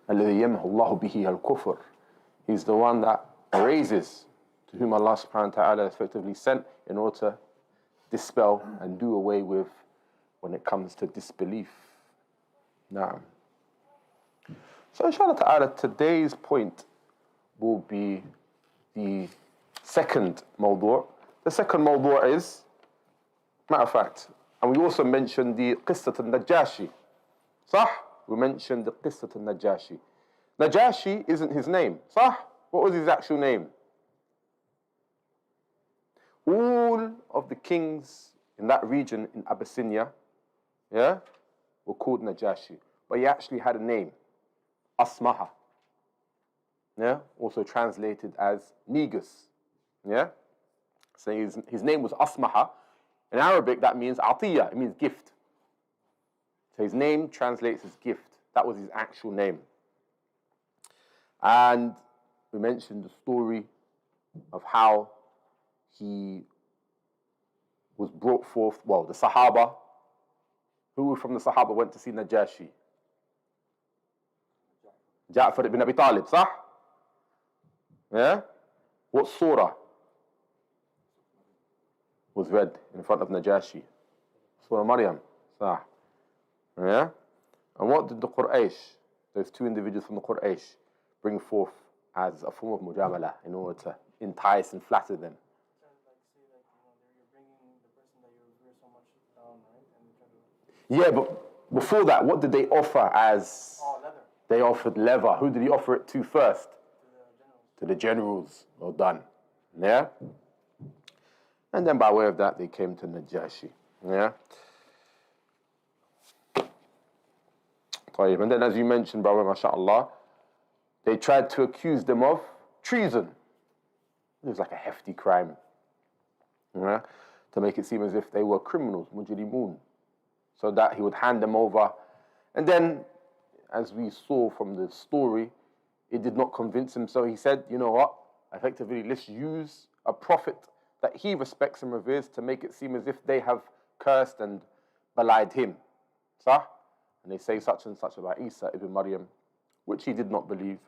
الذي يمحو الله به الكفر. He's the one that erases, to whom Allah subhanahu wa ta'ala effectively sent in order to dispel and do away with when it comes to disbelief. Now, so inshallah ta'ala, today's point will be the second mawdu'. The second mawdu' is, matter of fact, and we also mentioned the Qissat al-Najashi. Sah? We mentioned the Qissat al-Najashi. Najashi isn't his name. Sah? What was his actual name? All of the kings in that region in Abyssinia, yeah, were called Najashi. But he actually had a name, Asmaha. Yeah, also translated as Negus. Yeah, so his name was Asmaha. In Arabic, that means Atiyah, it means gift. So his name translates as gift. That was his actual name. And we mentioned the story of how he was brought forth, well, the Sahaba. Who from the Sahaba went to see Najashi? Ja'far ibn Abi Talib, صح? Yeah? What surah was read in front of Najashi? Surah Maryam, صح? Yeah? And what did the Quraysh, those two individuals from the Quraysh, bring forth as a form of mujamala in order to entice and flatter them? Yeah, but before that, what did they offer as? Oh, leather. They offered leather. Who did he offer it to first? To the generals. Well done. Yeah? And then by way of that, they came to Najashi. Yeah? And then as you mentioned, brother, mashallah, they tried to accuse them of treason. It was like a hefty crime. Yeah? To make it seem as if they were criminals, mujrimun. So that he would hand them over. And then, as we saw from the story, it did not convince him. So he said, you know what? Effectively, let's use a prophet that he respects and reveres to make it seem as if they have cursed and belied him. Sah? And they say such and such about Isa ibn Maryam, which he did not believe.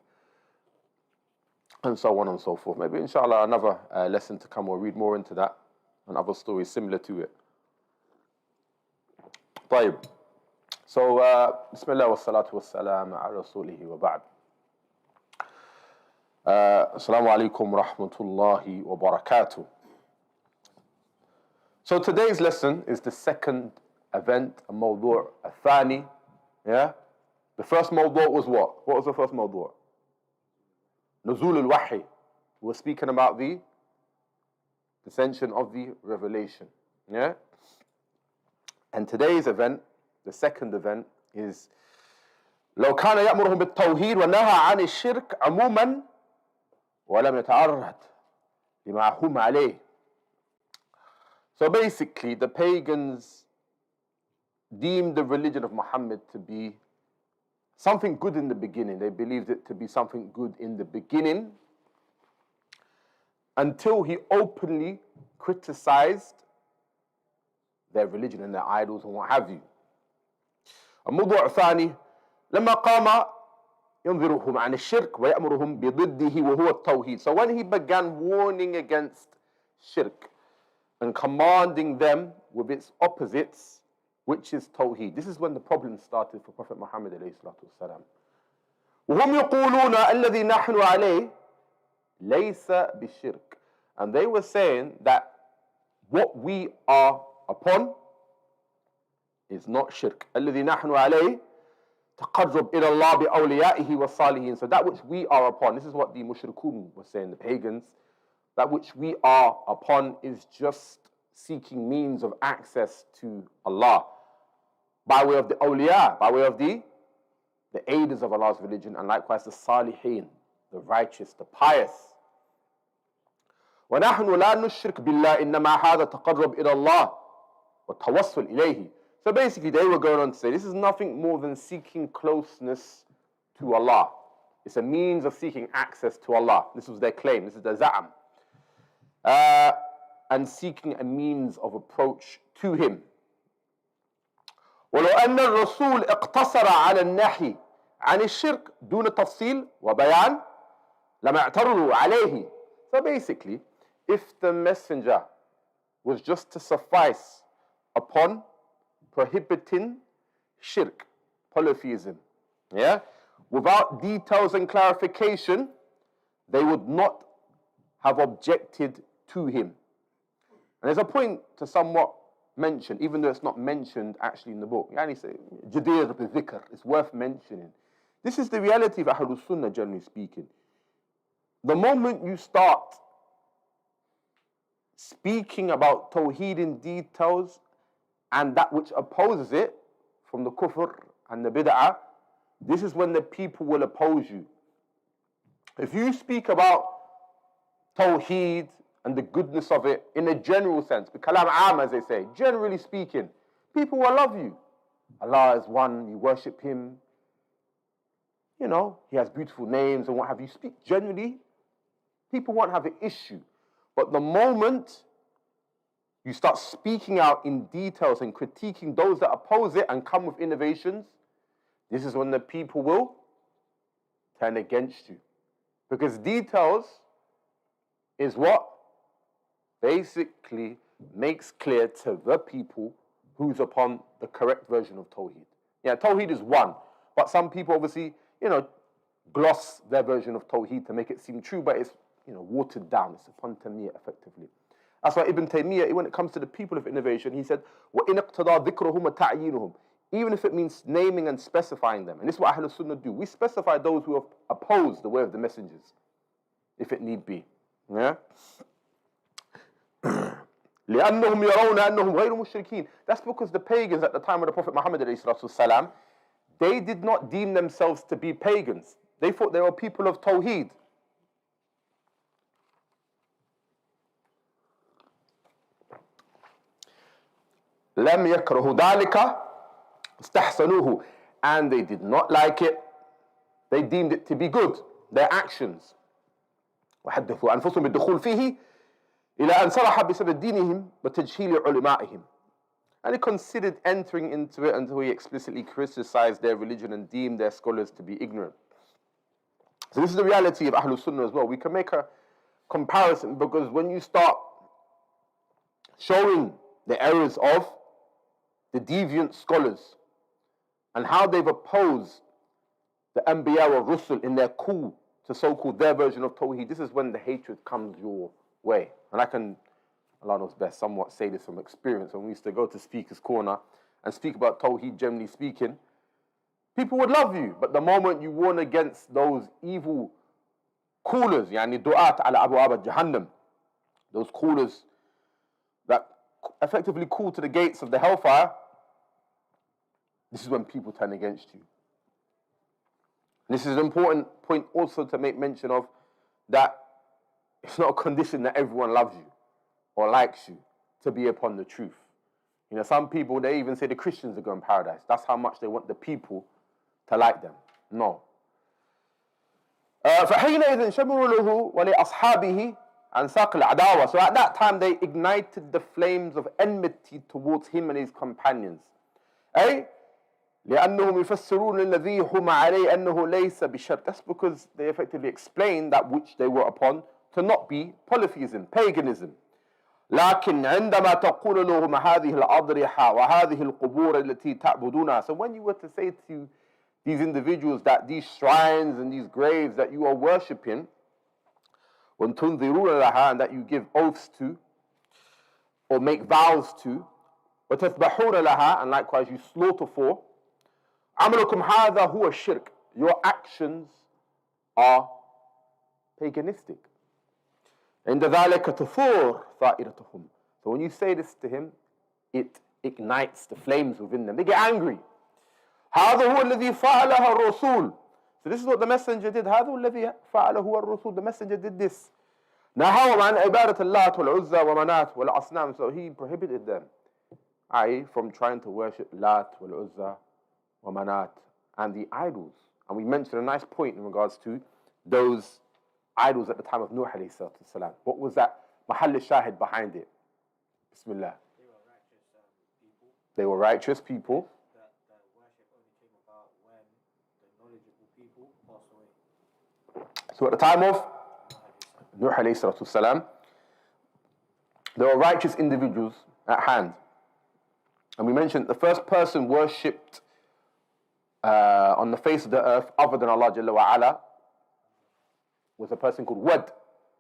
And so on and so forth. Maybe, inshallah, another lesson to come. We'll read more into that and other stories similar to it. طيب. So, Bismillah wa salatu wa salam ala rasulihi wa ba'd. Assalamu alaikum wa rahmatullahi wa barakatuh. So today's lesson is the second event, a mawdu' al-thani. Yeah? The first mawdu' was what? What was the first mawdu'? Nuzul al-wahi. We were speaking about the descension of the revelation. Yeah? And today's event, the second event, is لو كان يأمرهم بالتوحيد ونهى عن الشرك عموما ولم يتعرض لما هم عليه. So basically, the pagans deemed the religion of Muhammad to be something good in the beginning. They believed it to be something good in the beginning until he openly criticized their religion and their idols and what have you. الموضوع الثاني لما قام ينذرهم عن الشرك ويأمرهم بضده وهو التوحيد. So when he began warning against shirk and commanding them with its opposites, which is tawheed. This is when the problem started for Prophet Muhammad alayhi salatu wasalam. وهم يقولون الذي نحن عليه ليس بالشرك. And they were saying that what we are upon is not shirk. الذي نحن عليه تقرب إلى الله بأوليائه والصالحين. So that which we are upon, this is what the mushrikun were saying, the pagans, that which we are upon is just seeking means of access to Allah by way of the awliya, by way of the aiders of Allah's religion, and likewise the salihin, the righteous, the pious. ونحن لا نشرك بالله إنما هذا تقرب إلى الله والتوسل إليه. So basically they were going on to say this is nothing more than seeking closeness to Allah. It's a means of seeking access to Allah. This was their claim. This is their za'am. And seeking a means of approach to Him. ولو أن الرسول اقتصر على النهي عن الشرك دون تفصيل وبيان لما اعترضوا عليه. So basically, if the messenger was just to suffice upon prohibiting shirk, polytheism, yeah, without details and clarification, they would not have objected to him. And there's a point to somewhat mention, even though it's not mentioned actually in the book. Yani say, Jadir bi-dhikr, it's worth mentioning. This is the reality of DaaRUSSUNNAH, generally speaking. The moment you start speaking about Tawheed in details and that which opposes it from the kufr and the bid'ah, this is when the people will oppose you. If you speak about Tawheed and the goodness of it in a general sense, kalam aam as they say, generally speaking, people will love you. Allah is one, you worship Him. You know, He has beautiful names and what have you. Speak generally, people won't have an issue. But the moment you start speaking out in details and critiquing those that oppose it and come with innovations, this is when the people will turn against you. Because details is what basically makes clear to the people who's upon the correct version of Tawheed. Yeah, Tawheed is one, but some people obviously, gloss their version of Tawheed to make it seem true, but it's, watered down. It's upon Taymiyyah effectively. That's why Ibn Taymiyyah, when it comes to the people of innovation, he said, وَإِنْ اقْتَضَى ذِكْرُهُمْ وَتَعْيِينُهُم, even if it means naming and specifying them. And this is what Ahlul Sunnah do. We specify those who have opposed the way of the messengers, if it need be. Yeah? لأنهم يرون أنهم غير مشركين. That's because the pagans at the time of the Prophet Muhammad ﷺ, they did not deem themselves to be pagans. They thought they were people of Tawheed. لم يكرهوا ذلك استحسنوه, and they did not like it. They deemed it to be good, their actions. وحدثوا أنفسهم بالدخول فيه إلى أن صرح بسبب دينهم وتجهيل علمائهم. And he considered entering into it until he explicitly criticized their religion and deemed their scholars to be ignorant. So this is the reality of Ahlul Sunnah as well. We can make a comparison, because when you start showing the errors of the deviant scholars and how they've opposed the Anbiya or Rusul in their call to so-called their version of Tawheed, this is when the hatred comes your way. And I can, Allah knows best, somewhat say this from experience. When we used to go to Speaker's Corner and speak about Tawheed, generally speaking, people would love you. But the moment you warn against those evil callers, yani du'at ala abu abad jahannam, those callers that effectively call to the gates of the hellfire, this is when people turn against you. And this is an important point also to make mention of, that it's not a condition that everyone loves you or likes you to be upon the truth. Some people, they even say the Christians are going to paradise. That's how much they want the people to like them. No. فحينئذ شمروا له ولأصحابه عن ساق العداوة. So at that time they ignited the flames of enmity towards him and his companions. أي لأنهم يفسرون الذي هم عليه أنه ليس بشرك. That's because they effectively explain that which they were upon to not be polytheism, paganism. لكن عندما تقول لهم هذه الأضرحة وهذه القبور التي تعبدونها. So when you were to say to these individuals that these shrines and these graves that you are worshipping, وَتُنْذِرُونَ لَهَا, and that you give oaths to or make vows to, وَتَذْبَحُونَ لَهَا, and likewise you slaughter for, عَمَلُكُمْ هَذَا هُوَ الشِّرْكِ, your actions are paganistic. عند ذلك تثور ثائرتهم. So when you say this to him, it ignites the flames within them. They get angry. هذا هو الذي فعله الرسول. So this is what the messenger did. هذا الذي فعله الرسول. The messenger did this. نهاهم عن عبادة اللات والعزى ومنات والأصنام. So he prohibited them, i.e. from trying to worship Lat, wal-Uzza, wa Manat, and the idols. And we mentioned a nice point in regards to those idols at the time of Nuh alayhi salatu salam. What was that mahal shahid behind it? Bismillah. They were righteous people. That worship only came about when the knowledge of So at the time of Nuh alayhi salatu salam, there were righteous individuals at hand. And we mentioned the first person worshipped on the face of the earth other than Allah Jalla wa Ala was a person called Wad.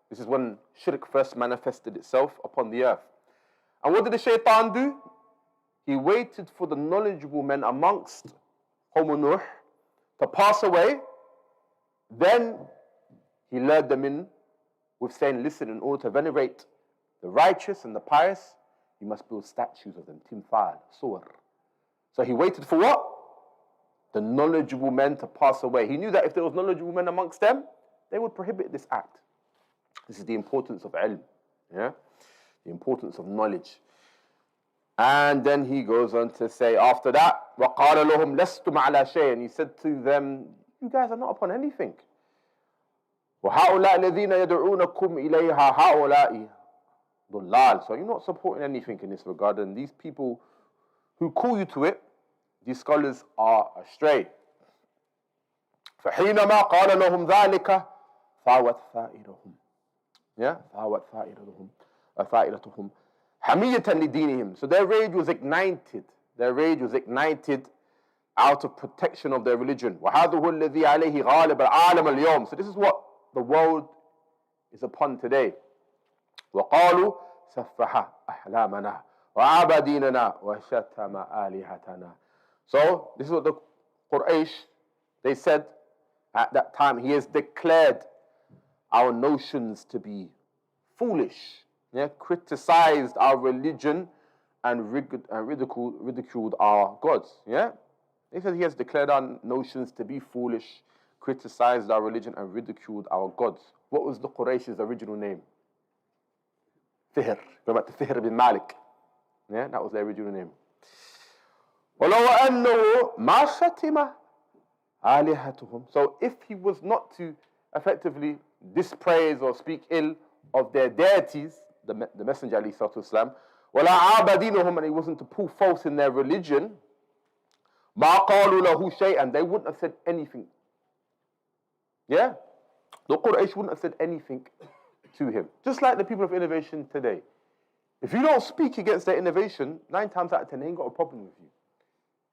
This is when shirk first manifested itself upon the earth. And what did the shaitan do? He waited for the knowledgeable men amongst Qawm Nuh to pass away. Then he lured them in with saying, listen, in order to venerate the righteous and the pious, you must build statues of them, timthal, suwar. So he waited for what? The knowledgeable men to pass away. He knew that if there was knowledgeable men amongst them, they would prohibit this act. This is the importance of ilm, yeah? The importance of knowledge. And then he goes on to say after that, وَقَالَ لَهُمْ لَسْتُمْ عَلَى شَيْءٍ. And he said to them, you guys are not upon anything. وَهَؤُلَاءِ الَّذِينَ يَدْعُونَكُمْ إِلَيْهَا هَؤُلَاءِ ضُلَّالٌ. So you're not supporting anything in this regard. And these people who call you to it, these scholars are astray. فَحِينَمَا قَالَ لَهُمْ ذَلِكَ فَاوَتْ ثَائِرَهُمْ. Yeah, فَاوَتْ ثَائِرَتُهُمْ حَمِيَّةً لِدِينِهِمْ. So their rage was ignited. Their rage was ignited out of protection of their religion. وَهَذَا هُوَ الَّذِي عَلَيْهِ غَالِبَ الْعَالَمَ الْيَوْمِ. So this is what the world is upon today. وَقَالُوا سَفَّحَ أَحْلَامَنَا وَعَابَ دِينَنَا وَشَتَمَ آلِهَتَنَا. So this is what the Quraysh, they said at that time. He has declared our notions to be foolish. Yeah, criticized our religion and ridiculed our gods. Yeah, they said he has declared our notions to be foolish, criticized our religion and ridiculed our gods. What was the Quraysh's original name? Fihr. Go back to Fihr bin Malik. Yeah, that was their original name. وَلَوْ أَنَّهُ مَا شَتِمَ آلِهَتُهُمْ. So if he was not to effectively dispraise or speak ill of their deities, the Messenger alayhi salatu wasalam, وَلَا عَابَ دِينُهُمْ, and he wasn't to pull false in their religion, مَا قَالُوا لَهُ شَيْئًا, they wouldn't have said anything. Yeah? The Quraysh wouldn't have said anything to him. Just like the people of innovation today. If you don't speak against their innovation, 9 times out of 10, they ain't got a problem with you.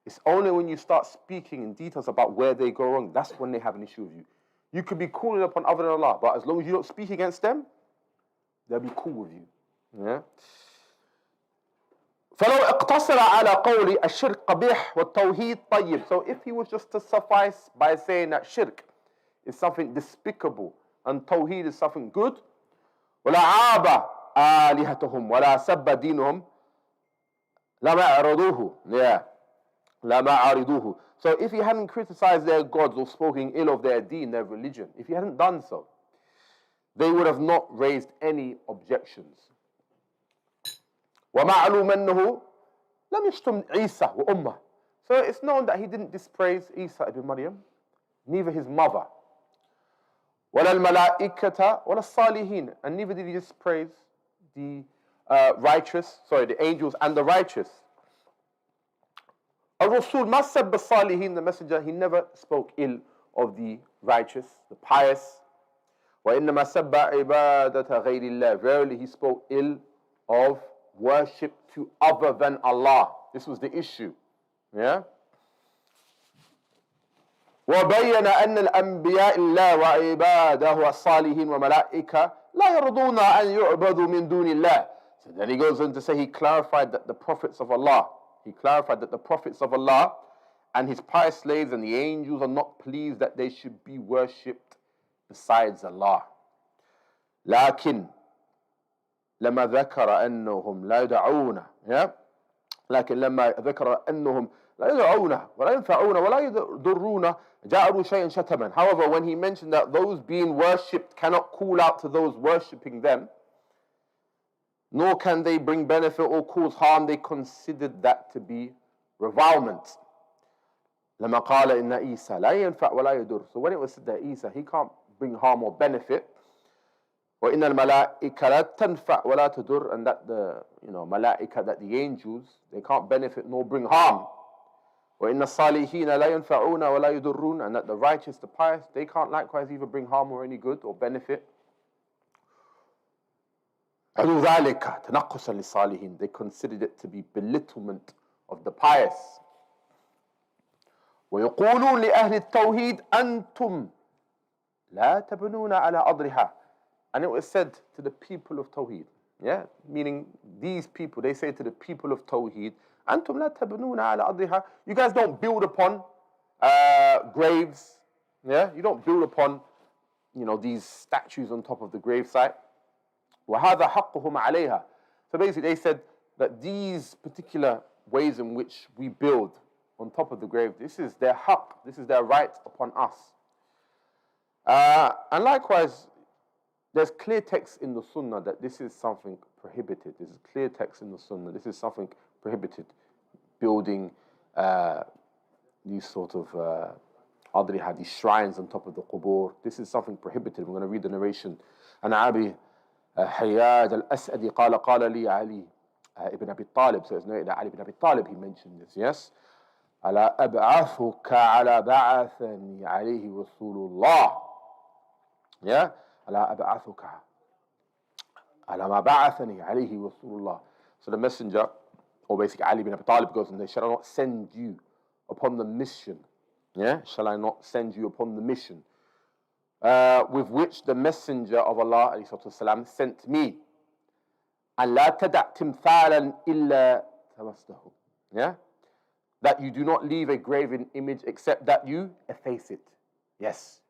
It's only when you start speaking in details about where they go wrong, that's when they have an issue with you. You could be calling upon other than Allah, but as long as you don't speak against them, they'll be cool with you. Yeah? فَلَوْ اقْتَصَرَ عَلَى قَوْلِ الشِّرْكَ قَبِيحٌ وَالتَّوْحِيدُ طَيِّبٌ. So if he was just to suffice by saying that shirk is something despicable and tawheed is something good, وَلَا عَابَ آلِهَتُهُمْ وَلَا سَبَّ دِينُهُمْ لَمَا عَرَضُوهُ. Yeah. لَمَا عَرِضُوهُ. So if he hadn't criticized their gods or spoken ill of their deen, their religion, if he hadn't done so, they would have not raised any objections. وَمَعْلُومَ أَنَّهُ لَمْ يَشْتُمْ عِيسَى وَأُمَّهُ. So it's known that he didn't dispraise Isa ibn Maryam, neither his mother. وَلَا الْمَلَائِكَةَ وَلَا الصَّالِحِينَ. And neither did he dispraise the the angels and the righteous. الرسول ما سب الصالحين, the messenger, he never spoke ill of the righteous, the pious. وإنما سب عبادة غير الله. Verily he spoke ill of worship to other than Allah. This was the issue. Yeah. وبين أن الأنبياء الله وعباده الصالحين وملائكة لا يرضون أن يعبدوا من دون الله. So then he goes on to say he clarified that the prophets of Allah, and his pious slaves and the angels are not pleased that they should be worshipped besides Allah. لكن لما ذكر أنهم لا يدعون لكن لما ذكر أنهم لا يدعون ولا ينفعون ولا يضرون جاءوا شيئا شتما. However, when he mentioned that those being worshipped cannot call out to those worshipping them, nor can they bring benefit or cause harm, they considered that to be revilement. لما قال إن عيسى لا ينفع ولا يضر. So when it was said that Isa, he can't bring harm or benefit, وإن الملائكة لا تنفع ولا تضر, and that the malaika, that the angels, they can't benefit nor bring harm. وَإِنَّ الصَّالِحِينَ لَا يَنْفَعُونَ وَلَا يُضُرُّونَ, and that the righteous, the pious, they can't likewise either bring harm or any good or benefit. عَلُوا ذَلِكَ تَنَقُّصًا لِلصَّالِحِينَ, they considered it to be belittlement of the pious. وَيَقُولُونَ لِأَهْلِ التَّوْحِيدِ أَنْتُمْ لَا تَبْنُونَ عَلَى أَضْرِحَا, and it was said to the people of Tawheed, yeah, meaning these people, they say to the people of Tawheed, أَنْتُمْ لَا تَبْنُونَ عَلَى أَضْرِحَا, you guys don't build upon graves, yeah, you don't build upon, you know, these statues on top of the gravesite. وَهَذَا حَقُّهُمْ عَلَيْهَا, so basically they said that these particular ways in which we build on top of the grave, this is their haqq, this is their right upon us. And likewise, there's clear text in the Sunnah that this is something prohibited. There's clear text in the Sunnah. This is something prohibited. Building these sort of adriha, these shrines on top of the qubur. This is something prohibited. We're going to read the narration. And Abi Hayyad al-As'adi قال لي علي ibn Abi Talib. So it's noted that Ali ibn Abi Talib, he mentioned this, yes. ألا أبعثك على بعثني عليه رسول الله. Yeah, ألا أبعثك على ما بعثني عليه رسول الله. So the messenger, or basically Ali ibn Abi Talib, goes and says, shall I not send you upon the mission? Yeah, shall I not send you upon the mission with which the messenger of Allah والسلام, sent me? أن لا تدع تمثالا إلا تمسته. Yeah, that you do not leave a graven image except that you efface it. Yes.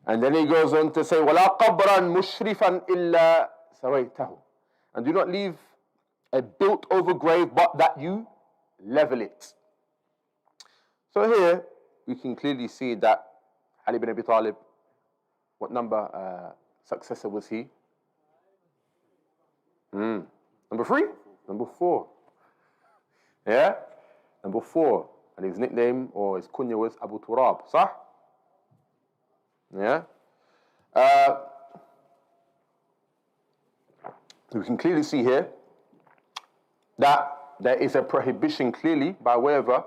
And then he goes on to say, وَلَا قَبْرًا مُشْرِفًا إِلَّا سَوَيْتَهُ, and do not leave a built over grave but that you level it. So here we can clearly see that Ali ibn Abi Talib, what number successor was he? Number 3? Number 4. Yeah? Number 4. And his nickname or his kunya was Abu Turab. Sah? Yeah? We can clearly see here that there is a prohibition clearly by way of a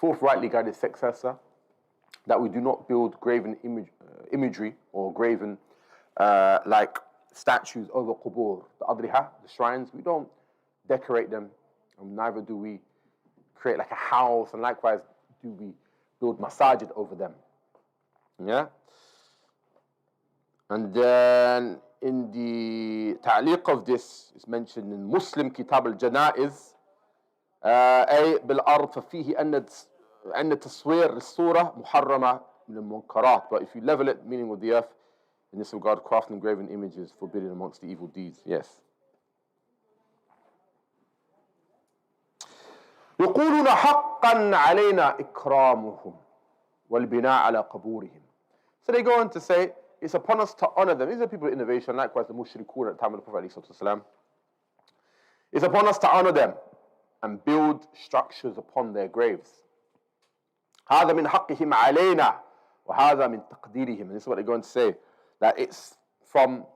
fourth rightly guided successor that we do not build graven imagery or graven like statues over qubur, the adriha, the shrines. We don't decorate them, and neither do we create like a house, and likewise do we build masajid over them. Yeah? And then in the ta'liq of this, it's mentioned in Muslim Kitab al-Janaiz, أي بالأرض ففيه أن تصوير الصورة محرمة من المنكرات. But if you level it, meaning with the earth, in this regard, crafting and graven images forbidden amongst the evil deeds. Yes. يقولون حقا علينا إكرامهم والبناء على قبورهم. So they go on to say, it's upon us to honor them. These are people of innovation, likewise the mushrikun at the time of the Prophet ﷺ. It's upon us to honor them and build structures upon their graves. هذا من حقهم علينا وهذا من تقديرهم. And this is what they're going to say, that it's from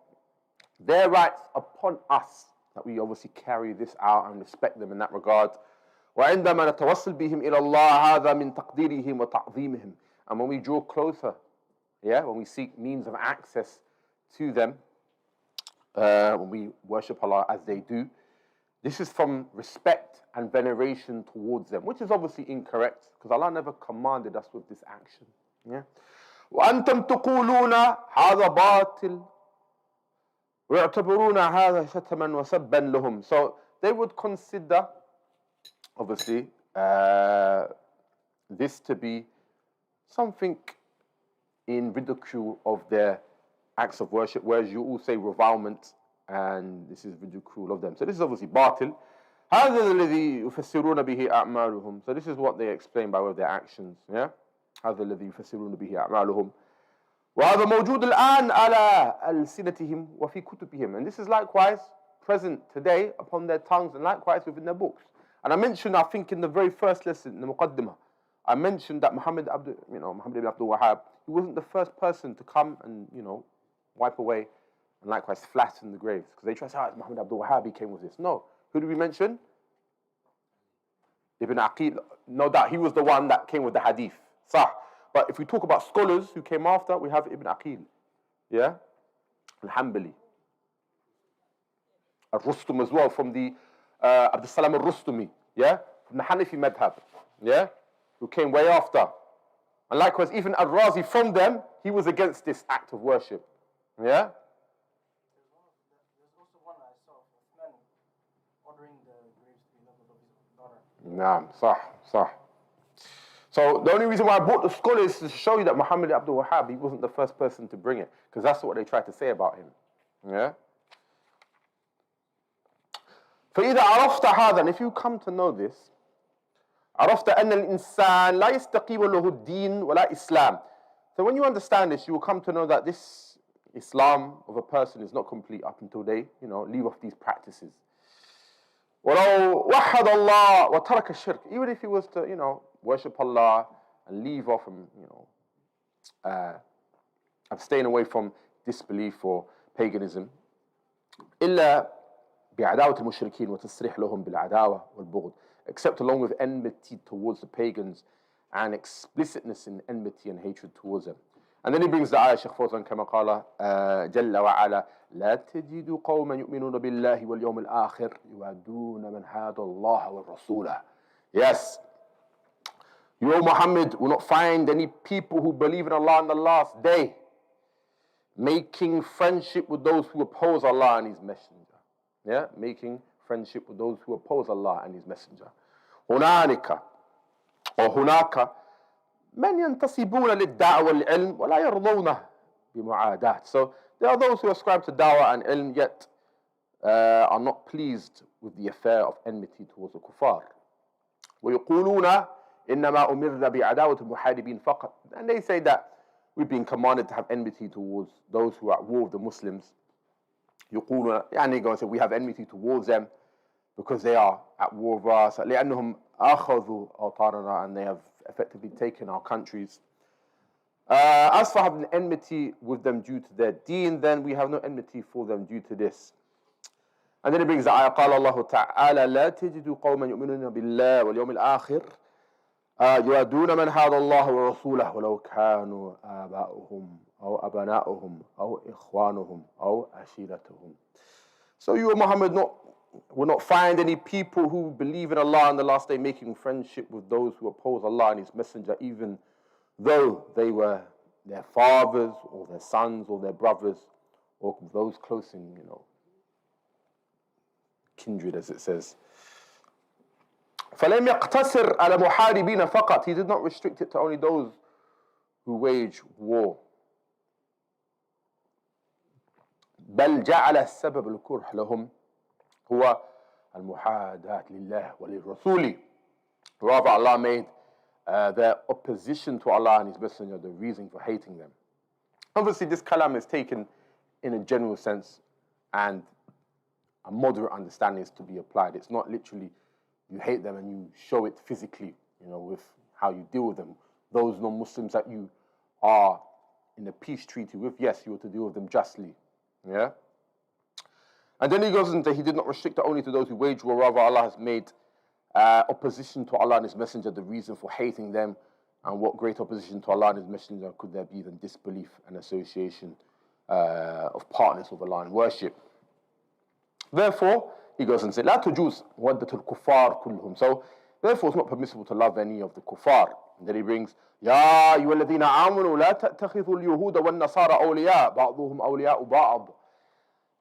their rights upon us that we obviously carry this out and respect them in that regard. وعندما نتوصل بهم إلى الله هذا من تقديرهم وتعظيمهم. And when we draw closer, yeah, when we seek means of access to them, when we worship Allah as they do, this is from respect and veneration towards them, which is obviously incorrect, because Allah never commanded us with this action. Yeah. وأنتم تقولون هذا باطل ويعتبرون هذا شتما وسبا لهم. So they would consider, obviously, this to be something in ridicule of their acts of worship, whereas you all say revilement, and this is ridicule of them. So this is obviously batil. هذا الذي يفسرون به أعمالهم. So this is what they explain by way of their actions. Yeah. هذا الذي يفسرون به أعمالهم. وهذا موجود الآن على ألسنتهم وفي كتبهم. And this is likewise present today upon their tongues and likewise within their books. And I mentioned, I think in the very first lesson, in the Muqaddimah, I mentioned that Muhammad ibn Abdul Wahhab, he wasn't the first person to come and, wipe away and likewise flatten the graves. Because they try to say, Muhammad Abdul Wahhab, he came with this. No. Who did we mention? Ibn Aqil, no doubt, he was the one that came with the hadith. Sah. But if we talk about scholars who came after, we have Ibn Aqil. Yeah? Al-Hanbali. Al-Rustum as well, from the Abdul Salam al-Rustumi. Yeah? From the Hanafi madhab. Yeah? Who came way after. And likewise, even Al-Razi, from them, he was against this act of worship. Yeah? There's also one I saw of men ordering the graves to be leveled of his daughter. Naam, sah. So the only reason why I brought the scholars is to show you that Muhammad Abdul Wahhab, he wasn't the first person to bring it, because that's what they tried to say about him. Yeah? فإذا عرفت هذا, and if you come to know this, عرفت أن الإنسان لا يستقيم له الدين ولا إسلام. So when you understand this, you will come to know that this Islam of a person is not complete up until they, leave off these practices. ولو وحد الله وترك الشرك, even if he was to, worship Allah and leave off and, abstain away from disbelief or paganism. إلا بعداوة المشركين وتصريح لهم بالعداوة والبغض, except along with enmity towards the pagans and explicitness in enmity and hatred towards them. And then he brings the ayah, Shaykh Fawzan, كما قال جل وعلا لا تجد قوما يؤمنون بالله واليوم الآخر يوادون من هاد الله والرسول. Yes, you, O Muhammad, will not find any people who believe in Allah on the last day making friendship with those who oppose Allah and His Messenger. Yeah, making friendship with those who oppose Allah and His Messenger. هناك من ينتسبون للدعوة والعلم ولا يرضونه بمعاداة. So there are those who ascribe to da'wah and ilm yet are not pleased with the affair of enmity towards the kuffar. ويقولون إنما أمرنا بعداوة المحاربين فقط. And they say that we've been commanded to have enmity towards those who are at war with the Muslims. يقولون, and they go and say we have enmity towards them because they are at war with us. لأنهم أخذوا أوطاننا, and they have effectively taken our countries. As for having enmity with them due to their deen, then we have no enmity for them due to this. And then he brings the ayah, قال الله تعالى لا تجد قوما يؤمنون بالله واليوم الآخر يوادون من هاد الله ورسوله ولو كانوا آباؤهم أو أبناؤهم أو إخوانهم أو عشيرتهم. So you, Muhammad, will not find any people who believe in Allah on the last day making friendship with those who oppose Allah and His Messenger, even though they were their fathers or their sons or their brothers or those close in, kindred, as it says. فَلَمْ يَقْتَصِرْ عَلَى مُحَارِبِينَ فَقَط. He did not restrict it to only those who wage war. بل جعل السبب الكره لهم هو المحاداة لله وللرسول. Rather, Allah made their opposition to Allah and His Messenger the reason for hating them. Obviously, this kalam is taken in a general sense, and a moderate understanding is to be applied. It's not literally you hate them and you show it physically, with how you deal with them. Those non-Muslims that you are in a peace treaty with, yes, you are to deal with them justly. Yeah? And then he goes into, he did not restrict it only to those who wage war. Rather, Allah has made opposition to Allah and His Messenger the reason for hating them. And what great opposition to Allah and His Messenger could there be than disbelief and association of partners with Allah in worship? Therefore, he goes and says, لا تجوز ودة الكفار كلهم. So, therefore, it's not permissible to love any of the kuffar. And then he brings, يا أيها الذين آمنوا لا تتخذوا اليهود والنصارى أولياء بعضهم أولياء بعض.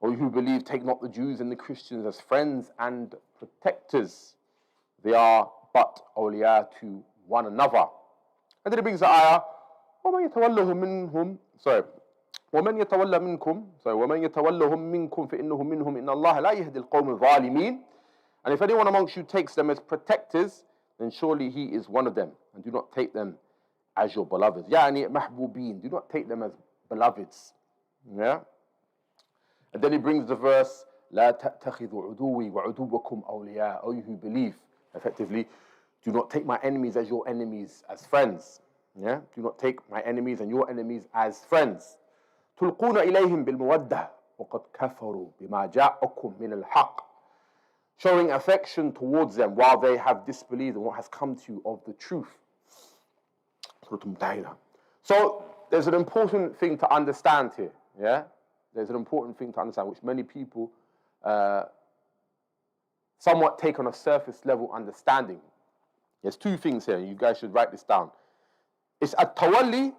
O you who believe, take not the Jews and the Christians as friends and protectors. They are but awliya to one another. And then he brings the ayah, وَمَنْ يَتَوَلَّهُمْ مِنْكُمْ فَإِنَّهُ مِنْهُمْ إِنَّ اللَّهَ لَا يَهْدِي الْقَوْمَ الظَّالِمِينَ. And if anyone amongst you takes them as protectors, then surely he is one of them. And do not take them as your beloveds. يعني محبوبين. Do not take them as beloveds. Yeah? And then he brings the verse, لا تتخذوا عدوي وعدوكم أولياء. O you who believe, effectively, do not take my enemies as your enemies as friends. Yeah? Do not take my enemies and your enemies as friends. تلقون إليهم بالمودة وقد كفروا بما جاءكم من الحق. showing affection towards them while they have disbelieved in what has come to you of the truth. So there's an important thing to understand here, yeah? There's an important thing to understand, which many people somewhat take on a surface level understanding. There's two things here, you guys should write this down. It's at-tawalli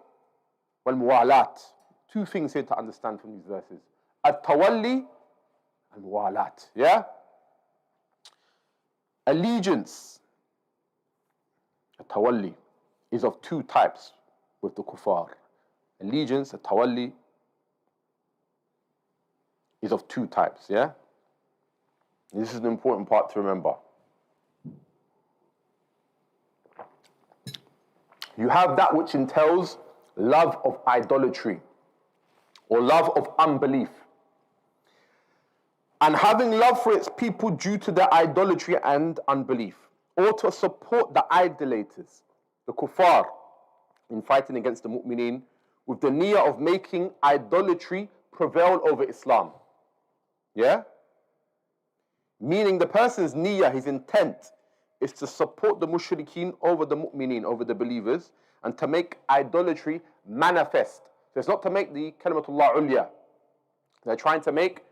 wal-muwalat. Two things here to understand from these verses. At-tawalli and muwalat, yeah? Allegiance, at-tawalli, is of two types with the kuffar. Allegiance, at-tawalli, is of two types, yeah? This is an important part to remember. You have that which entails love of idolatry or love of unbelief. And having love for its people due to their idolatry and unbelief, or to support the idolaters, the kuffar, in fighting against the mu'mineen, with the niyyah of making idolatry prevail over Islam. Yeah? Meaning the person's niyyah, his intent, is to support the mushrikeen over the mu'mineen, over the believers, and to make idolatry manifest. So it's not to make the kalimatullah ulya. They're trying to make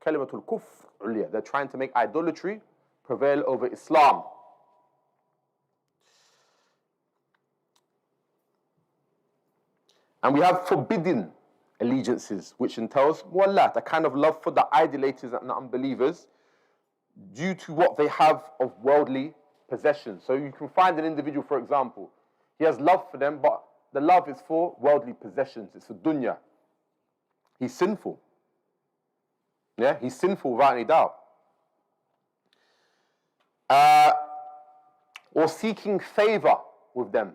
kalimatul kufr ulya. They're trying to make idolatry prevail over Islam. And we have forbidden allegiances, which entails muwallat, a kind of love for the idolaters and the unbelievers, due to what they have of worldly possessions. So you can find an individual, for example, he has love for them, but the love is for worldly possessions. It's for dunya. He's sinful. Yeah, he's sinful without any doubt. Or seeking favor with them.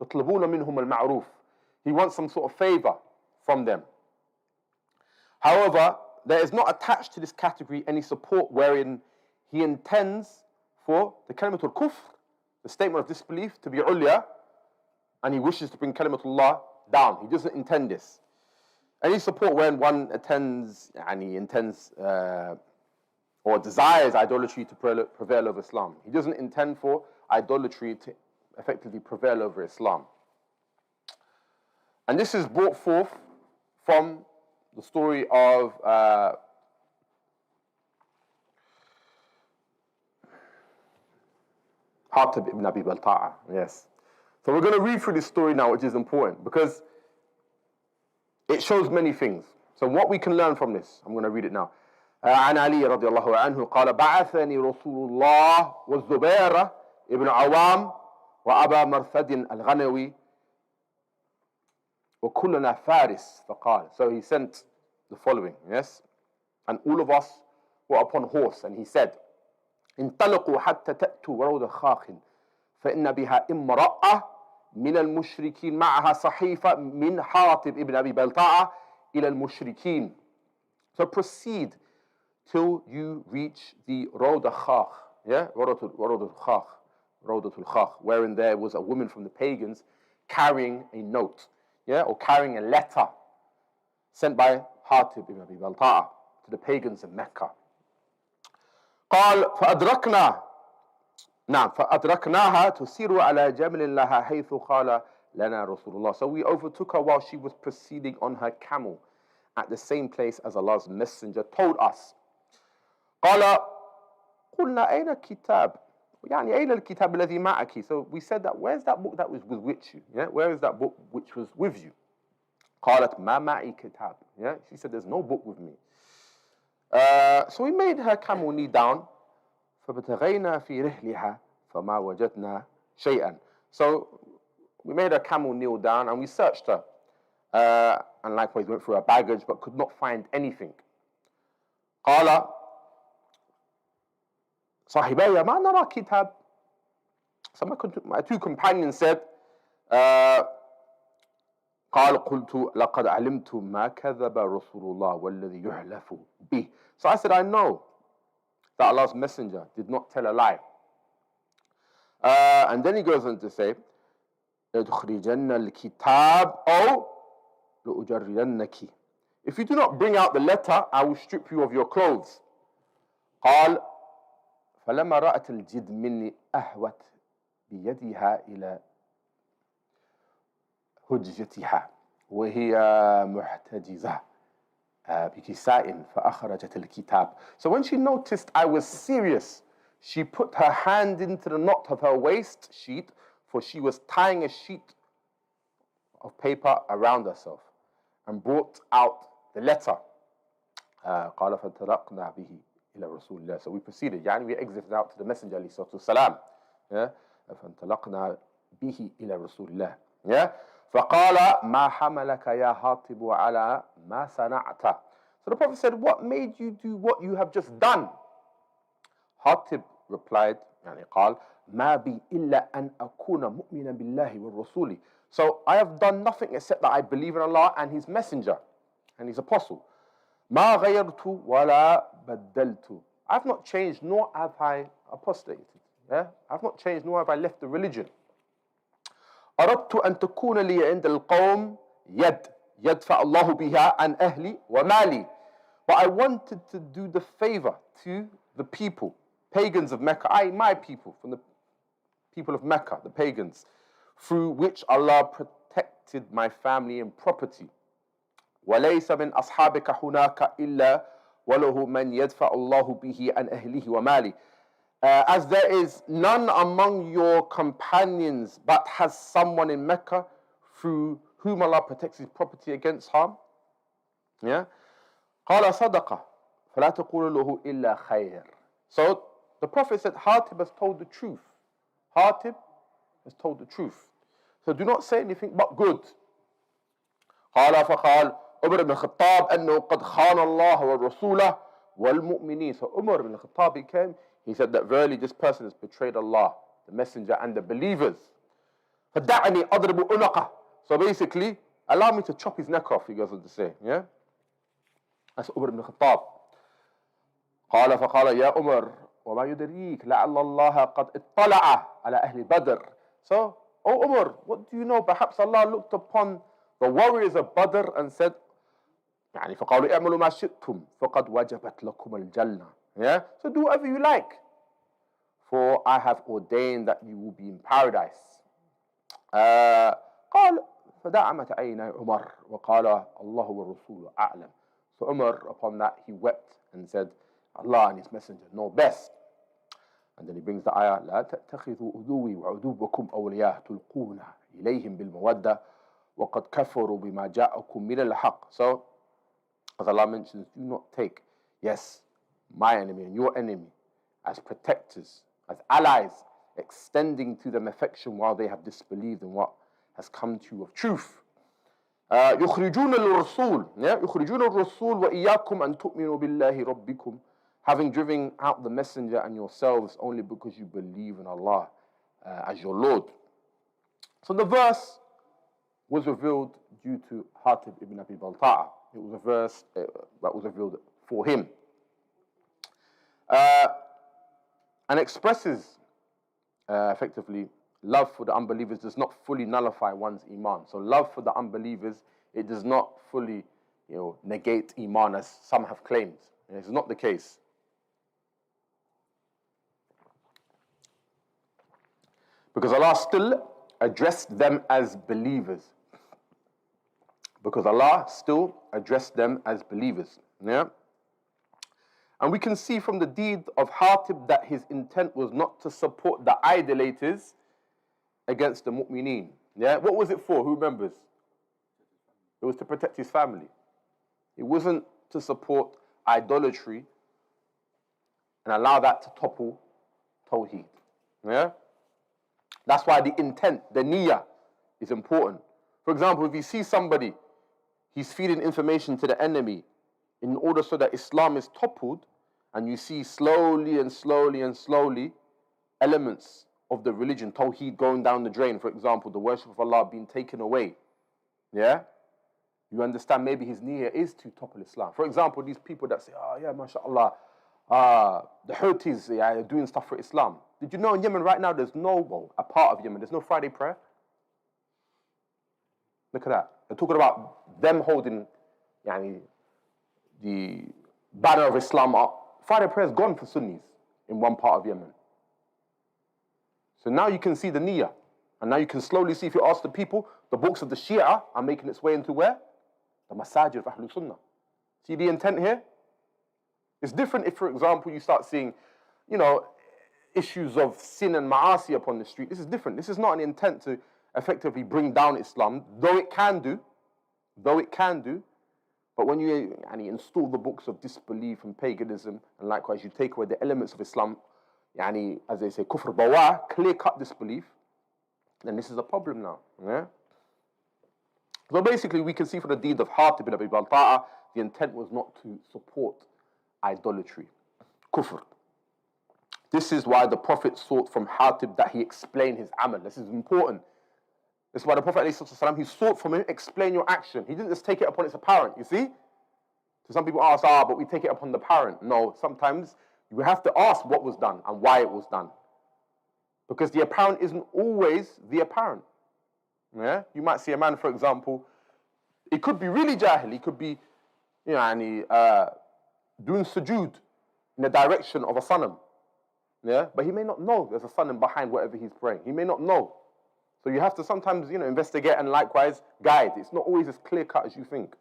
يطلبون منهم المعروف. He wants some sort of favor from them. However, there is not attached to this category any support wherein he intends for the kalimatul kufr, the statement of disbelief, to be ulya, and he wishes to bring kalimatullah down. He doesn't intend this. Any support when one intends or desires idolatry to prevail over Islam. He doesn't intend for idolatry to effectively prevail over Islam. And this is brought forth from the story of Hatib ibn Abi Balta'a. Yes. So we're going to read through this story now, which is important because it shows many things. So what we can learn from this, I'm going to read it now. عن علي رضي الله عنه قال بعثني رسول الله والزبير ابن عوام وأبا مرثد الغنوي وكلنا فارس فقال. So he sent the following, yes? And all of us were upon horse, and he said, انطلقوا حتى تأتوا روض خاخ فإن بها امرأة من المشركين معها صحيفة من حاطب ابن أبي بلطاعة إلى المشركين. So proceed till you reach the Rawd al-Khakh, yeah? Rawdatul Khakh, wherein there was a woman from the pagans carrying a note, yeah, or carrying a letter sent by Hatib ibn Abi Balta'a to the pagans of Mecca. قال فأدركناها تسير على جمل لها حيث قال لنا رسول الله. So we overtook her while she was proceeding on her camel at the same place as Allah's messenger told us. قال قلنا أين الكتاب؟ يعني أين الكتاب الذي معك? So we said that, where's that book that was with you? Yeah? Where is that book which was with you? قالت ما معي كتاب. Yeah? She said, there's no book with me. So we made her camel knee down. فبتغينا في رحلها فما وجدنا شيئا. So we made her camel kneel down and we searched her. And likewise went through her baggage but could not find anything. قال صاحبي ما نرى كتاب. So my two companions said, قال قلت لقد علمت ما كذب رسول الله والذي يحلف به. So I said, I know that Allah's messenger did not tell a lie. And then he goes on to say, لتخرجن الكتاب أو لأجردنك. If you do not bring out the letter, I will strip you of your clothes. قال فلما رأت الجد مني أهوت بيدها إلى هجتها وهي محتجزة بكساء فأخرجت الكتاب. So when she noticed I was serious, she put her hand into the knot of her waist sheet, for she was tying a sheet of paper around herself, and brought out the letter. قال فانطلقنا به إلى رسول الله. So we proceeded, يعني we exited out to the Messenger عليه الصلاة والسلام. فانطلقنا به إلى رسول الله. فقال ما حملك يا حاطب على ما صنعت. So the Prophet said, what made you do what you have just done? Hatib replied, يعني قال ما بي إلا أن أكون مؤمنا بالله والرسول. So I have done nothing except that I believe in Allah and His Messenger and His Apostle. ما غيرت ولا بدلت. I have not changed nor have I apostated. I have not changed nor have I left the religion. أردت أن تكون لي عند القوم يد يدفع الله بها عن أهلي ومالي. But I wanted to do the favor to the people, pagans of Mecca, my people, from the people of Mecca, the pagans, through which Allah protected my family and property. وليس من أصحابك هناك إلا وله من يدفع الله به عن أهله ومالي. As there is none among your companions but has someone in Mecca through whom Allah protects his property against harm. قال صدقة فلا تقول له إلا خير. So the Prophet said, Hatib has told the truth. Hatib has told the truth. So do not say anything but good. قال فقال عمر بن الخطاب أنه قد خان الله ورسوله والمؤمنين. So Umar ibn al-Khattab became, he said that verily this person has betrayed Allah, the Messenger and the believers. فدعني أضرب عنقه. So basically, allow me to chop his neck off, he goes on to say. Yeah? That's Umar ibn al-Khattab. قال فقال يا عمر وما يدريك لعل الله قد اطلع على أهل بدر. So, oh Umar, what do you know? Perhaps Allah looked upon the warriors of Badr and said, يعني فقالوا اعملوا ما شئتم فقد وجبت لكم الجنة. Yeah? So do whatever you like, for I have ordained that you will be in paradise. قال فدعمت عيني عمر وقال الله والرسول أعلم. So Umar, upon that, he wept and said, Allah and His Messenger know best. And then he brings the ayah, لا تتخذوا عدوي وعدوكم أولياء تلقون إليهم بالمودة وقد كفروا بما جاءكم من الحق. So, as Allah mentions, do not take, yes, my enemy and your enemy as protectors, as allies, extending to them affection while they have disbelieved in what has come to you of truth. يخرجون الرسول يخرجون الرسول وإياكم أن تؤمنوا بالله ربكم, having driven out the messenger and yourselves only because you believe in Allah as your Lord. So the verse was revealed due to Hatib ibn Abi Balta'a. It was a verse that was revealed for him. And expresses effectively love for the unbelievers does not fully nullify one's iman. So love for the unbelievers, it does not fully, negate iman as some have claimed. It's not the case. Because Allah still addressed them as believers. Because Allah still addressed them as believers. Yeah? And we can see from the deed of Hatib that his intent was not to support the idolaters against the mu'mineen. Yeah? What was it for? Who remembers? It was to protect his family. It wasn't to support idolatry and allow that to topple Tawheed. Yeah? That's why the intent, the niyyah, is important. For example, if you see somebody, he's feeding information to the enemy in order so that Islam is toppled, and you see slowly and slowly and slowly elements of the religion, Tawheed, going down the drain. For example, the worship of Allah being taken away. Yeah? You understand maybe his niyyah is to topple Islam. For example, these people that say, oh yeah, mashallah, the Houthis are doing stuff for Islam. Did you know in Yemen right now there's a part of Yemen, there's no Friday prayer? Look at that. They're talking about them holding the banner of Islam up. Friday prayer is gone for Sunnis in one part of Yemen. So now you can see the niyyah. And now you can slowly see, if you ask the people, the books of the Shia are making its way into where? The Masjid of DaaruSsunnah. See the intent here? It's different if, for example, you start seeing, you know, issues of sin and ma'asi upon the street. This is different. This is not an intent to effectively bring down Islam, though it can do. But when you install the books of disbelief and paganism, and likewise you take away the elements of Islam, as they say, kufr bawa, clear-cut disbelief, then this is a problem now. Yeah? So basically we can see from the deed of Hatib ibn Abi Balta'a, the intent was not to support idolatry, kufr. This is why the Prophet sought from Hatib that he explain his amal. This is important. This is why the Prophet ﷺ, he sought from him, explain your action. He didn't just take it upon its apparent, you see? So some people ask, but we take it upon the apparent. No, sometimes you have to ask what was done and why it was done. Because the apparent isn't always the apparent. Yeah? You might see a man, for example, it could be really jahil, he could be doing sujood in the direction of a sanam. Yeah? But he may not know there's a sanam behind whatever he's praying. He may not know. So you have to sometimes, investigate and likewise guide. It's not always as clear-cut as you think.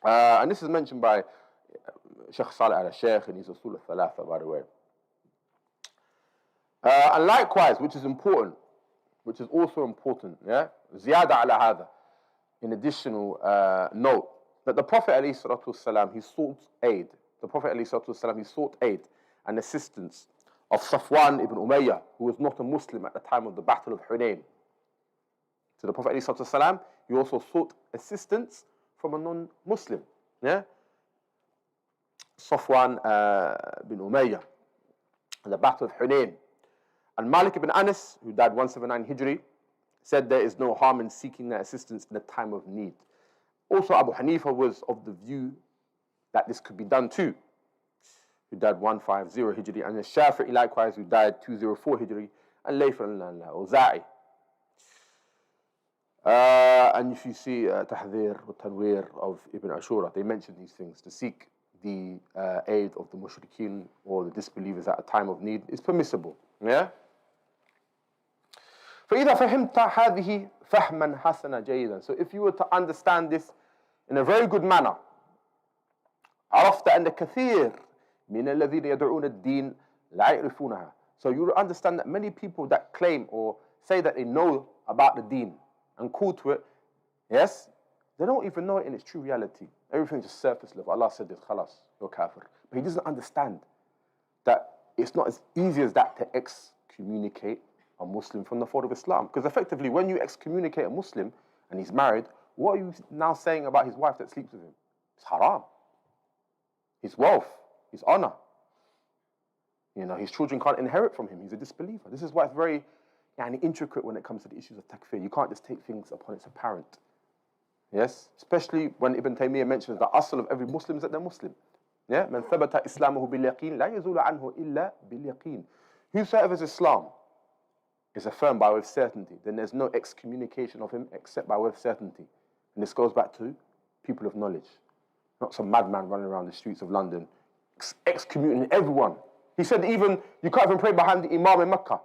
And this is mentioned by Sheikh Salih al-Sheikh in his Usul al-Thalatha, by the way. And likewise, which is also important, yeah? Ziyada ala hadha, in additional note, that the Prophet ﷺ, he sought aid. The Prophet ﷺ, he sought aid and assistance of Safwan ibn Umayyah, who was not a Muslim at the time of the Battle of Hunayn. So the Prophet ﷺ, he also sought assistance from a non-Muslim. Yeah? Safwan ibn Umayyah, in the Battle of Hunayn. And Malik ibn Anas, who died 179 Hijri, said there is no harm in seeking that assistance in a time of need. Also, Abu Hanifa was of the view that this could be done too, who died 150 Hijri, and the Shafi'i likewise, who died 204 Hijri, and Layth al-Awza'i. And if you see Tahdhir or Tanwir of Ibn Ashura, they mention these things. To seek the aid of the mushrikeen or the disbelievers at a time of need is permissible. Yeah? فإذا فهمت هذه فهما حسنا جيدا. So if you were to understand this in a very good manner, عرفت أن كثير من الذين يدعون الدين لا يعرفونها. So you will understand that many people that claim or say that they know about the deen and call to it, yes, they don't even know it in its true reality. Everything's just surface level. Allah said this, khalas, you're kafir. But he doesn't understand that it's not as easy as that to excommunicate a Muslim from the fold of Islam. Because effectively, when you excommunicate a Muslim and he's married, what are you now saying about his wife that sleeps with him? It's haram. His wealth, his honor. His children can't inherit from him. He's a disbeliever. This is why it's very intricate when it comes to the issues of takfir. You can't just take things upon its apparent. Yes? Especially when Ibn Taymiyyah mentions the asl of every Muslim is that they're Muslim. Yeah? Man thabata islamahu bil yaqeen la yazulu anhu illa bil yaqeen. Whosoever's Islam is affirmed by with certainty, then there's no excommunication of him except by with certainty. And this goes back to people of knowledge. Not some madman running around the streets of London excommunicating everyone. He said even you can't even pray behind the Imām in Mecca.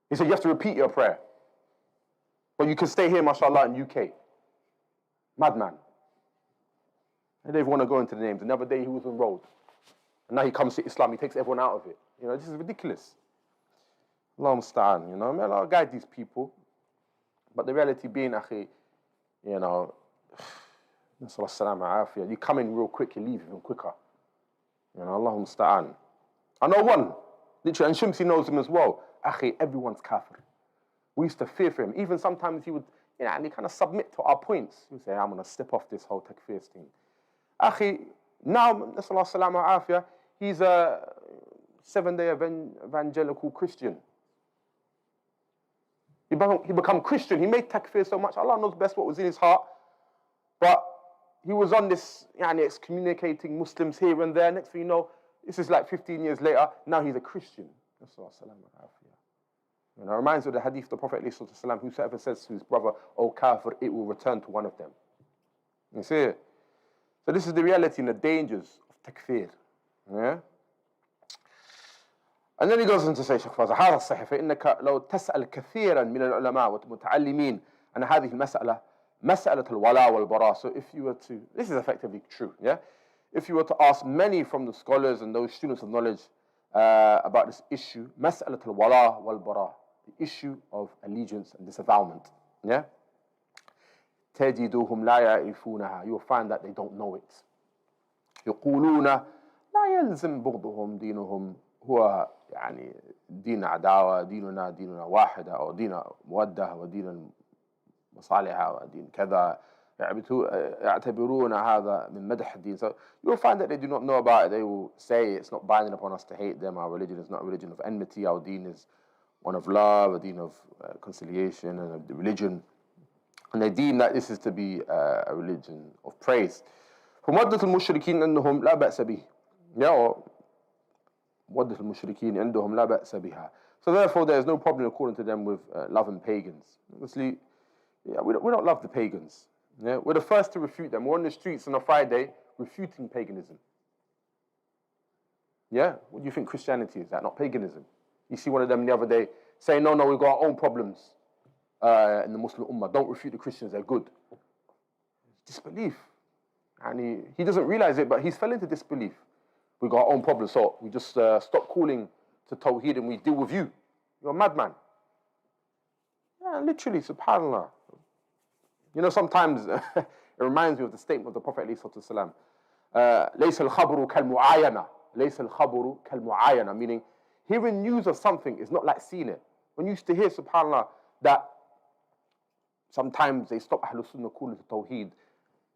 He said you have to repeat your prayer. But you can stay here, mashallah, in UK. Madman. They don't even want to go into the names. Another day he was enrolled. And now he comes to Islam, he takes everyone out of it. This is ridiculous. Allah musta'an, may Allah guide these people. But the reality being, akhi, you come in real quick, you leave even quicker. Allah musta'an. I know one, literally, and Shimsi knows him as well. Akhi, everyone's kafir. We used to fear for him. Even sometimes he would, and he kind of submit to our points. He would say, I'm going to step off this whole takfir thing. Akhi, now, nasallahu salam wa afiyah, he's a 7-day evangelical Christian. He become Christian. He made takfir so much. Allah knows best what was in his heart. But he was on this, excommunicating Muslims here and there. Next thing you know, this is like 15 years later. Now he's a Christian. It reminds me of the hadith of the Prophet ﷺ, whosoever says to his brother, "O kafir," it will return to one of them. You see it? So this is the reality and the dangers of takfir. Yeah? And then he goes on to say, Shaykh Fawzan, هذا الصحيح فإنك لو تسأل كثيرا من العلماء والمتعلمين عن هذه المسألة مسألة الولاء والبراء. So if you were to, this is effectively true, yeah? If you were to ask many from the scholars and those students of knowledge about this issue, مسألة الولاء والبراء, the issue of allegiance and disavowalment, yeah? تجدوهم لا يعرفونها, you will find that they don't know it. يقولون لا يلزم بغضهم دينهم هو يعني دين عداوة ديننا واحدة أو دين مودة ودين مصالحة ودين كذا يعتبرون هذا من مدح الدين. So you'll find that they do not know about it. They will say it's not binding upon us to hate them. Our religion is not a religion of enmity. Our deen is one of love, a deen of conciliation and of the religion. And they deem that this is to be a religion of praise. فمودة المشركين أنهم لا بأس به. Yeah, مودة المشركين عندهم لا بأس بها. So therefore there is no problem according to them with loving pagans. Obviously, yeah, we don't love the pagans. Yeah? We're the first to refute them. We're on the streets on a Friday refuting paganism. Yeah? What do you think Christianity is? That not paganism? You see one of them the other day saying, no, we've got our own problems in the Muslim Ummah. Don't refute the Christians, they're good. Disbelief. And he doesn't realize it, but he's fell into disbelief. We've got our own problems, so we just stop calling to Tawheed and we deal with you. You're a madman. Yeah, literally, subhanAllah. You know, sometimes it reminds me of the statement of the Prophet ﷺ. ليس الخبر كالمعاينة. ليس الخبر كالمعاينة. Meaning, hearing news of something is not like seeing it. When you used to hear, subhanAllah, that sometimes they stop Ahlul Sunnah calling to Tawheed,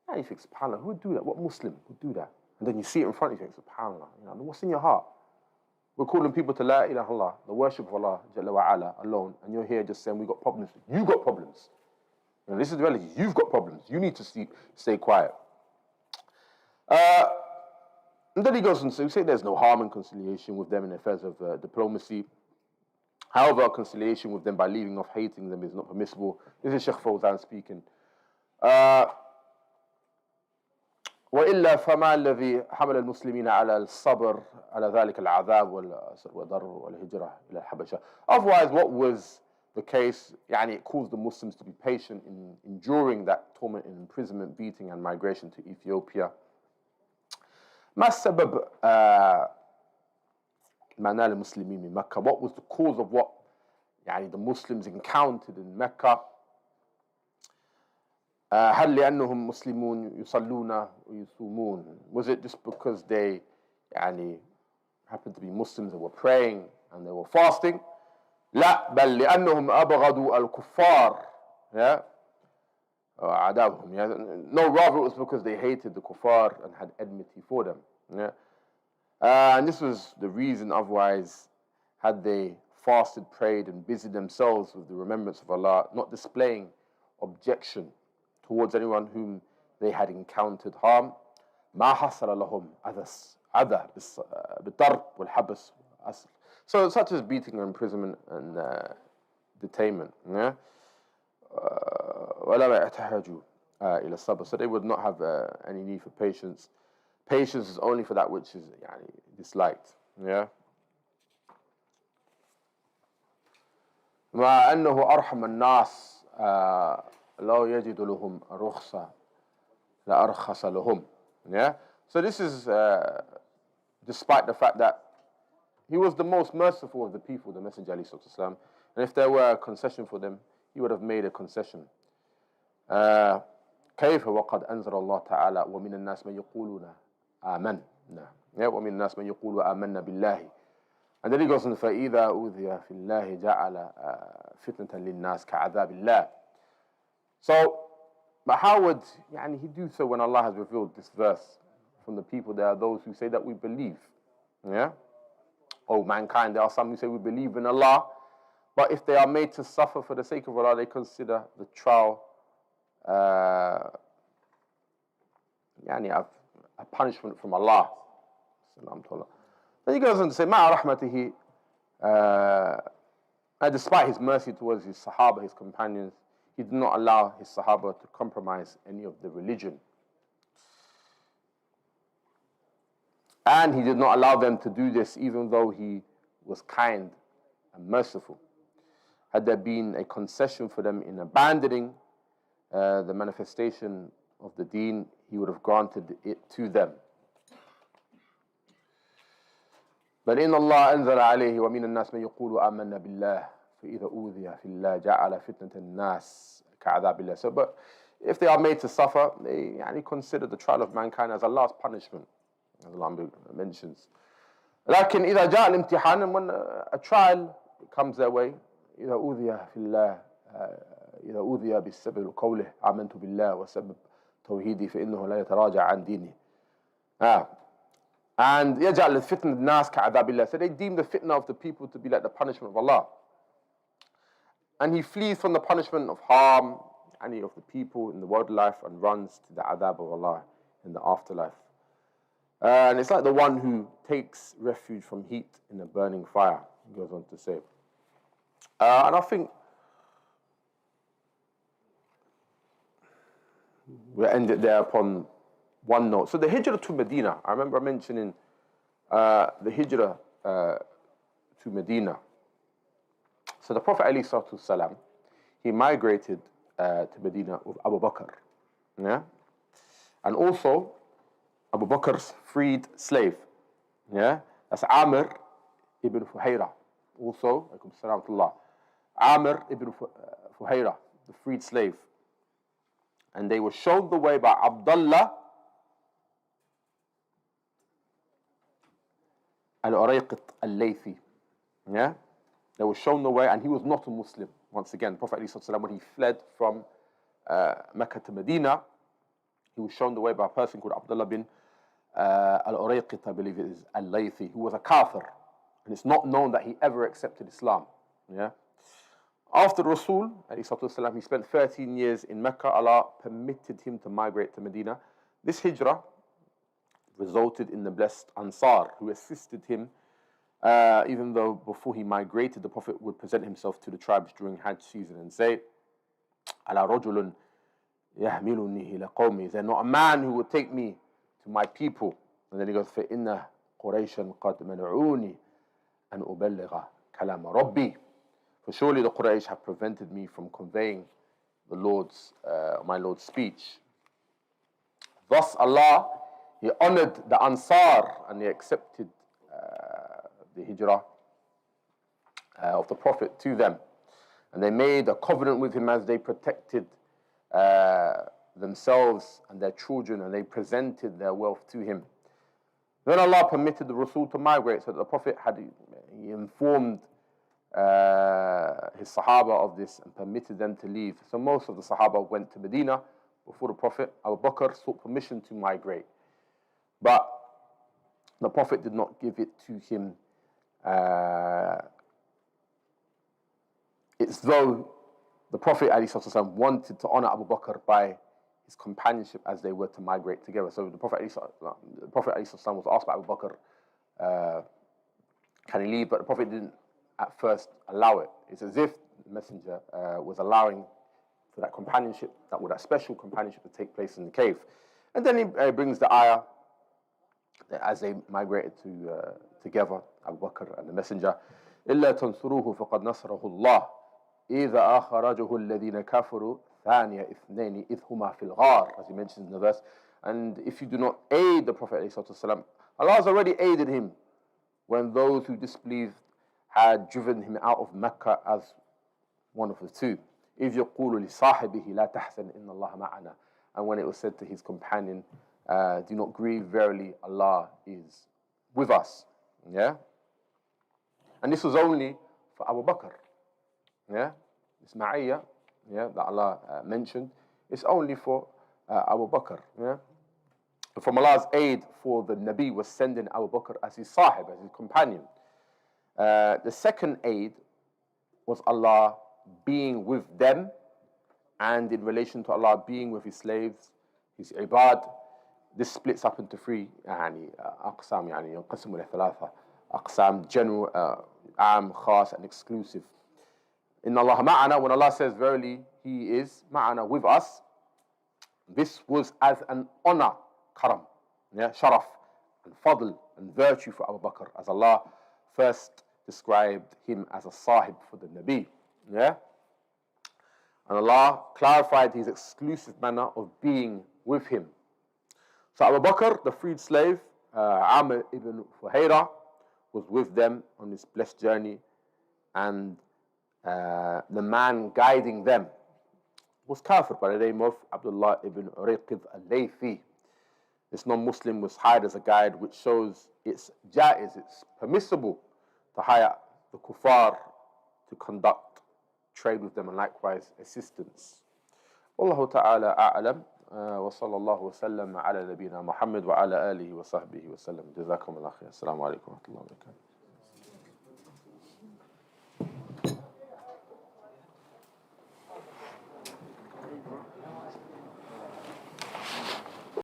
and you think, subhanAllah, who would do that? What Muslim would do that? And then you see it in front of you, you think, subhanAllah, you know, what's in your heart? We're calling people to La ilaha illallah, the worship of Allah Jalla wa Ala, alone, and you're here just saying, we got problems. You got problems. You know, this is the reality. You've got problems. You need to stay quiet. And then he goes on to say there's no harm in conciliation with them in affairs of diplomacy. However, conciliation with them by leaving off hating them is not permissible. This is Shaykh Fawzan speaking. وإلا فما الذي حمل المسلمين على الصبر على ذلك العذاب والضر والهجرة إلى الحبشة. Otherwise, what was the case? يعني it caused the Muslims to be patient in enduring that torment and imprisonment, beating and migration to Ethiopia. ما السبب ما نال المسلمين من Mecca? What was the cause of what يعني the Muslims encountered in Mecca? هل لأنهم مسلمون يصلون ويصومون? Was it just because they يعني happened to be Muslims and were praying and they were fasting? لا بل لأنهم أبغضوا الكفار. Yeah? عداوهم. Yeah? No, rather it was because they hated the kuffar and had enmity for them. Yeah? And this was the reason. Otherwise, had they fasted, prayed and busied themselves with the remembrance of Allah, not displaying objection towards anyone whom they had encountered harm, ما حصل لهم أذى بالضرب والحبس والأسر. So such as beating or imprisonment and detainment. Yeah? ولا يحتاجوا إلى الصبر. So they would not have any need for patience. Patience is only for that which is يعني disliked. Yeah? مع أنه أرحم الناس لو يجد لهم رخصة لأرخص لهم. Yeah? So this is despite the fact that he was the most merciful of the people, the Messenger ﷺ. And if there were a concession for them, he would have made a concession. كيف وقد أنزل الله تعالى ومن الناس من يقولون آمنا. Yeah? ومن الناس من يقول آمنا بالله. And then he goes on, فإذا أوذي في الله جعل فتنة للناس كعذاب الله. So, but how would he do so when Allah has revealed this verse from the people? There are those who say that we believe. Yeah? Oh, mankind, there are some who say we believe in Allah, but if they are made to suffer for the sake of Allah, they consider the trial a punishment from Allah. Then he goes on to say, مع رحمته, despite his mercy towards his Sahaba, his companions, he did not allow his Sahaba to compromise any of the religion. And he did not allow them to do this even though he was kind and merciful. Had there been a concession for them in abandoning the manifestation of the deen, he would have granted it to them. بل إن الله أنزل عليه ومن الناس من يقول آمنا بالله فإذا أوذي في الله جعل فتنة الناس كعذاب الله. So, but if they are made to suffer, they consider the trial of mankind as Allah's punishment, as Allah mentions. لكن إذا جاء الامتحان, when a trial comes their way, إذا أوذي في الله إذا أوذي بسبب قوله آمنت بالله وسبب توحيدي فإنه لا يتراجع عن دينه. And يجعل الفتنة الناس كعذاب الله. So they deem the fitna of the people to be like the punishment of Allah. And he flees from the punishment of harm, any of the people in the world life, and runs to the adhab of Allah in the afterlife. And it's like the one who takes refuge from heat in a burning fire, he goes on to say. And I think we'll end it there upon one note. So the Hijra to Medina, I remember mentioning the Hijra to Medina. So the Prophet ﷺ, he migrated to Medina with Abu Bakr. Yeah? And also Abu Bakr's freed slave. Yeah? That's Amr ibn Hurraira. Also, alaykum salam wa rahmatullah, Amr ibn Hurraira, the freed slave. And they were shown the way by Abdullah al-Urayqit al-Laythi. Yeah? They were shown the way, and he was not a Muslim. Once again, Prophet ﷺ, when he fled from Mecca to Medina, he was shown the way by a person called Abdullah bin al-Urayqit, I believe it is, al-Laythi, who was a kafir. And it's not known that he ever accepted Islam. Yeah? After Rasul, ﷺ, he spent 13 years in Mecca. Allah permitted him to migrate to Medina. This hijrah resulted in the blessed Ansar, who assisted him, even though before he migrated, the Prophet would present himself to the tribes during Hajj season and say, "Ala rajulun yahmiluni ila qawmi." Is there not a man who would take me to my people? And then he goes, فَإِنَّ قُرَيْشًا قَدْ مَنَعُونِي أَنْ أُبَلِّغَ كَلَامَ رَبِّي. For surely the Quraysh have prevented me from conveying the my Lord's speech. Thus Allah, He honored the Ansar and He accepted the hijrah of the Prophet to them. And they made a covenant with him as they protected themselves and their children, and they presented their wealth to him. Then Allah permitted the Rasul to migrate, so that the Prophet he informed his Sahaba of this and permitted them to leave. So most of the Sahaba went to Medina before the Prophet. Abu Bakr sought permission to migrate, but the Prophet did not give it to him. It's though the Prophet ﷺ wanted to honor Abu Bakr by his companionship as they were to migrate together. So the Prophet ﷺ was asked by Abu Bakr, can he leave? But the Prophet didn't at first allow it. It's as if the Messenger was allowing for that companionship, that special companionship to take place in the cave. And then he brings the ayah that as they migrated together, Abu Bakr and the Messenger, إِلَّا تَنْصُرُوهُ فَقَدْ نَصْرَهُ اللَّهُ إِذَا أَخْرَجَهُ الَّذِينَ كَفَرُوا ثَانِيَ إِثْنَيْنِ إِذْ هُمَا فِي الْغَارِ, as he mentions in the verse. And if you do not aid the Prophet ﷺ, Allah has already aided him when those who disbelieved had driven him out of Mecca as one of the two. إِذْ يَقُولُ لِصَاحِبِهِ لَا تَحْزَنْ إِنَّ اللَّهَ مَعَنَا. And when it was said to his companion, do not grieve, verily Allah is with us. Yeah? And this was only for Abu Bakr. Yeah? This ma'iyya, yeah, that Allah mentioned, it's only for Abu Bakr. Yeah? And from Allah's aid for the Nabi was sending Abu Bakr as his sahib, as his companion. The second aid was Allah being with them, and in relation to Allah being with his slaves, his ibad. This splits up into three أقسام, ينقسم إلى ثلاثة أقسام, general, عام, khas, and exclusive. Inna Allah ma'ana, when Allah says verily He is ma'ana, with us, this was as an honor, karam, yeah, sharaf, and fadl, and virtue for Abu Bakr, as Allah first described him as a sahib for the Nabi. Yeah? And Allah clarified his exclusive manner of being with him. So Abu Bakr, the freed slave, Amr ibn Hurraira, was with them on this blessed journey, and the man guiding them was kafir by the name of Abdullah ibn Uriqid al-Laythi. This non-Muslim was hired as a guide, which shows it's jaiz, it's permissible to hire the kuffar to conduct trade with them and likewise assistance. Wallahu ta'ala a'lam. وصلى الله وسلم على نبينا محمد وعلى آله وصحبه وسلم. جزاكم الله خير. السلام عليكم ورحمة الله وبركاته.